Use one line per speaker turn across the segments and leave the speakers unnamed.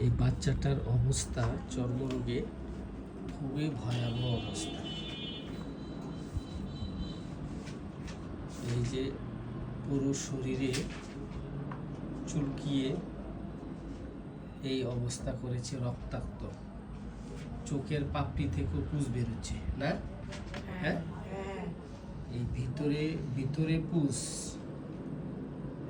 এই বাচ্চাটার অবস্থা চর্মরোগে খুবই ভয়াবহ অবস্থা। এই যে পুরো শরীরে চুলকিয়ে এই অবস্থা করেছে, রক্তাক্ত, চোখের পাপড়ি থেকেও পুজ বেরোচ্ছে না? হ্যাঁ, এই ভিতরে পুজ,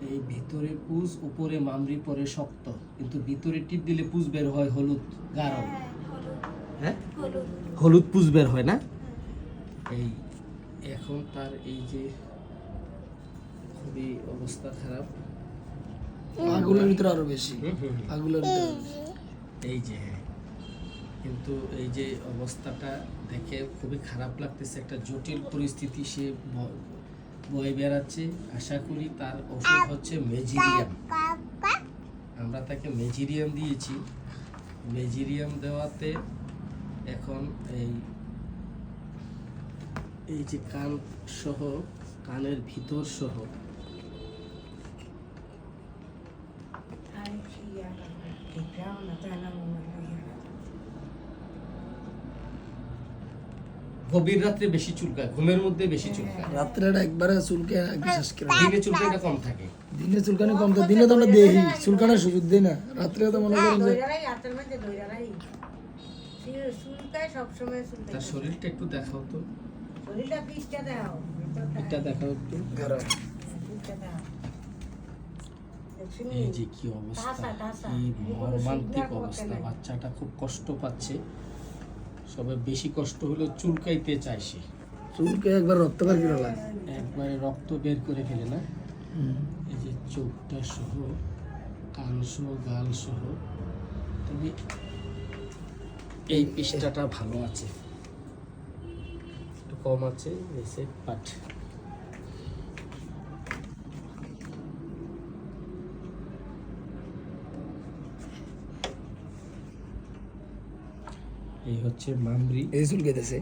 এই ভিতরে পুজ, উপরে মামরি, পরে শক্ত, কিন্তু ভিতরে টিপ দিলে পুজ বের হয় হলুদ গাঢ়। হ্যাঁ, হলুদ পুজ বের হয় না? এই এখন তার এই যে খুবই অবস্থা খারাপ,
আগুনের ভিতরে আরো বেশি, আগুনের ভিতরে
এই যে, কিন্তু এই যে অবস্থাটা দেখে খুবই খারাপ লাগতেছে। একটা জটিল পরিস্থিতি, সে বয়ে বেড়াচ্ছে। আশা করি তার ওষুধ হচ্ছে মেজিরিয়াম। আমরা তাকে মেজিরিয়াম দিয়েছি। মেজিরিয়াম দেওয়াতে এখন এই যে কান সহ, কানের ভিতর সহ গভীর রাত্রে বেশি চুলকায়, ঘুমের মধ্যে বেশি চুলকায়।
রাত্রে একবারে চুলকে বিশ্বাস করে
দিনে চুলকানিটা কম থাকে।
দিনে চুলকানি কম তো, দিনে তো আমরা দেখি চুলকানোর সুযোগ দিই না, রাত্রে তো মনে করেন যে
তার শরীরটা একটু দেখাও তো, এটা দেখাও একটু। এই যে কি অবস্থা, কি মর্মান্তিক অবস্থা। বাচ্চাটা খুব কষ্ট পাচ্ছে। সবে বেশি কষ্ট হলো চুলকাইতে চায়, সে
চুলকে একবার রক্ত বের করে লাগে,
একবারে রক্ত বের করে ফেলে না? এই যে চোখটা সহ, কান সহ, গাল সহ। তবে এই পৃষ্ঠাটা ভালো আছে, একটু কম আছে এসে পাট। এই হচ্ছে মামরি,
এই চুলকেতেছে।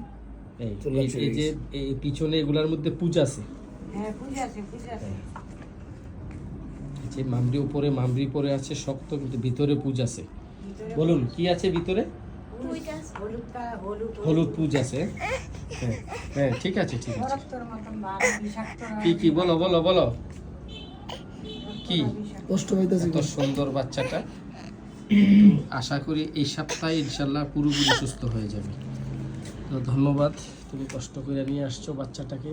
এই যে এই পিছনে এগুলার মধ্যে পুজ আছে। এই যে মামরি উপরে, মামরি পরে আছে শক্ত, কিন্তু ভিতরে পুজ আছে। বলুন কি আছে ভিতরে? হলুদ পুজ আছে। হ্যাঁ হ্যাঁ, ঠিক আছে ঠিক আছে। কি কি বলো বলো বলো, কি
কষ্ট হইতেছে?
এত সুন্দর বাচ্চাটা, আশা করি এই সপ্তাহে ইনশাল্লাহ পুরোপুরি সুস্থ হয়ে যাবে। তো ধন্যবাদ, তুমি কষ্ট করে নিয়ে আসছো বাচ্চাটাকে।